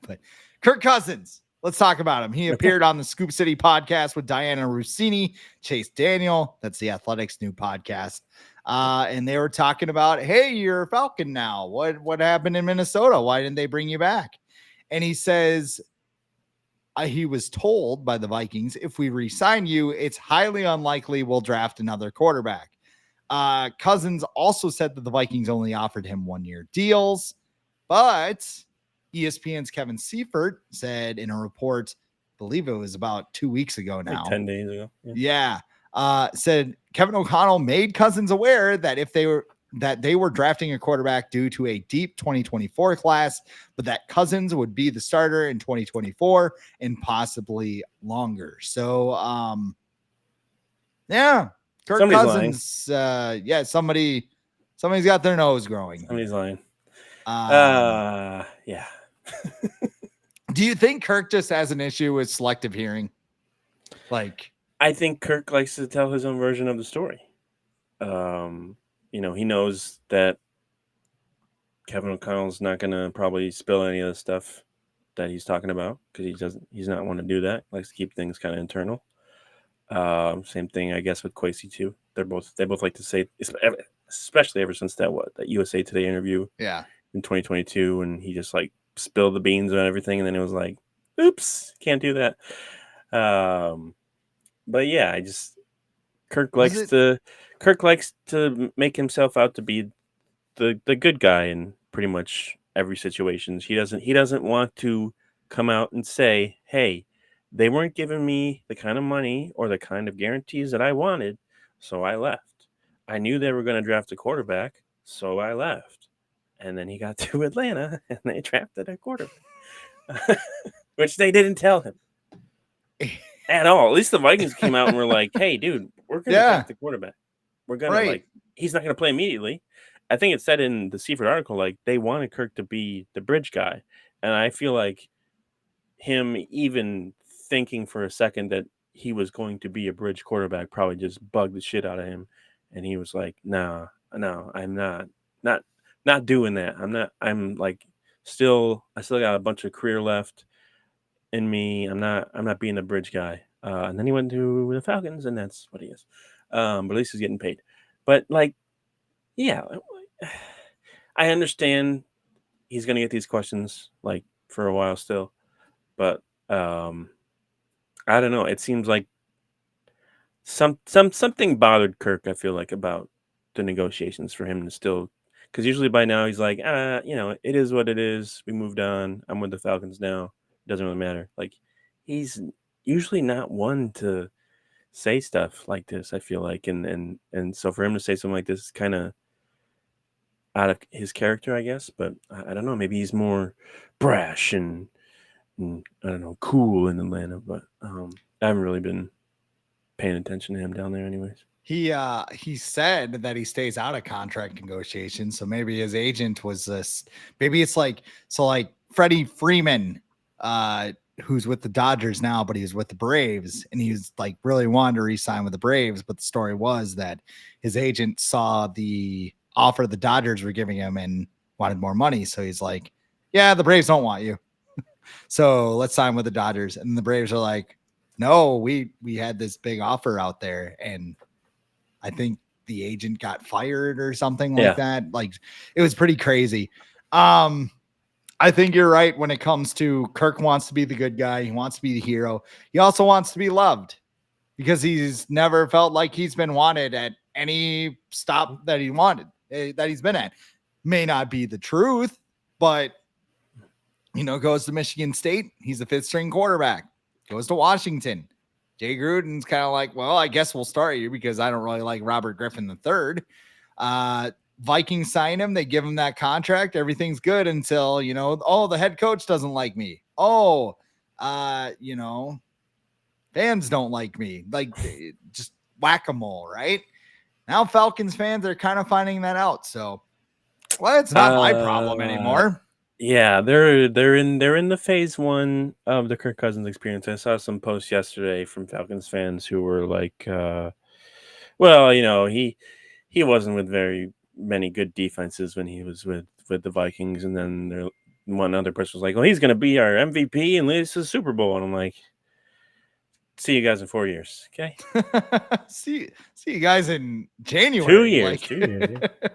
But Kirk Cousins, let's talk about him. He appeared on the Scoop City podcast with Diana Rossini, Chase Daniel. That's the Athletics' new podcast. And they were talking about, hey, you're a Falcon now. What happened in Minnesota? Why didn't they bring you back? And he says, he was told by the Vikings, if we re-sign you, it's highly unlikely we'll draft another quarterback. Cousins also said that the Vikings only offered him 1-year deals, but ESPN's Kevin Seifert said in a report, I believe it was about 2 weeks ago now. Like 10 days ago. Yeah. Said Kevin O'Connell made Cousins aware that they were drafting a quarterback due to a deep 2024 class, but that Cousins would be the starter in 2024 and possibly longer. So, yeah, Kirk Somebody's Cousins, somebody's got their nose growing. Somebody's lying. Yeah. Do you think Kirk just has an issue with selective hearing? Like, I think Kirk likes to tell his own version of the story. He knows that Kevin O'Connell's not going to probably spill any of the stuff that he's talking about because he's not want to do that. He likes to keep things kind of internal. Same thing, I guess, with Kwesi too. They both like to say, especially ever since that USA Today interview, in 2022, and he just like spilled the beans on everything, and then it was like, oops, can't do that. But yeah, Kirk likes to make himself out to be the good guy in pretty much every situation. He doesn't want to come out and say, hey, they weren't giving me the kind of money or the kind of guarantees that I wanted, so I left. I knew they were going to draft a quarterback, so I left. And then he got to Atlanta, and they drafted a quarterback, which they didn't tell him at all. At least the Vikings came out and were like, hey, dude, we're going to draft the quarterback. We're going to, he's not going to play immediately. I think it said in the Seifert article, like, they wanted Kirk to be the bridge guy. And I feel like him even thinking for a second that he was going to be a bridge quarterback probably just bugged the shit out of him. And he was like, no, I'm not doing that. I still got a bunch of career left in me. I'm not being a bridge guy. And then he went to the Falcons, and that's what he is. But at least he's getting paid. But yeah, I understand he's going to get these questions for a while still, but I don't know. It seems like something bothered Kirk. I feel like about the negotiations for him to still, because usually by now he's like, it is what it is. We moved on. I'm with the Falcons now. It doesn't really matter. He's usually not one to say stuff like this, I feel like, and so for him to say something like this is kind of out of his character, I guess. But I don't know. Maybe he's more brash and I don't know, cool in Atlanta. But I haven't really been paying attention to him down there, anyways. He said that he stays out of contract negotiations, so maybe his agent was this. Maybe it's like Freddie Freeman, who's with the Dodgers now, but he's with the Braves, and he's like really wanted to re-sign with the Braves. But the story was that his agent saw the offer the Dodgers were giving him and wanted more money. So he's like, yeah, the Braves don't want you. So let's sign with the Dodgers. And the Braves are like, no, we had this big offer out there. And I think the agent got fired or something like that. Like, it was pretty crazy. I think you're right when it comes to Kirk wants to be the good guy. He wants to be the hero. He also wants to be loved because he's never felt like he's been wanted at any stop that he wanted, that he's been at. May not be the truth, but goes to Michigan State. He's a 5th string quarterback. Goes to Washington. Jay Gruden's kind of like, well, I guess we'll start you because I don't really like Robert Griffin III. Vikings sign him. They give him that contract. Everything's good until, the head coach doesn't like me. Fans don't like me. Like, just whack-a-mole, right? Now Falcons fans are kind of finding that out. So, well, it's not my problem anymore. Yeah, they're in the phase 1 of the Kirk Cousins experience. I saw some posts yesterday from Falcons fans who were like, he wasn't with very many good defenses when he was with the Vikings, and then one other person was like, well, he's going to be our MVP and lead us to the Super Bowl. And I'm like, see you guys in 4 years. Okay. see you guys in January. 2 years. 2 years. Yeah.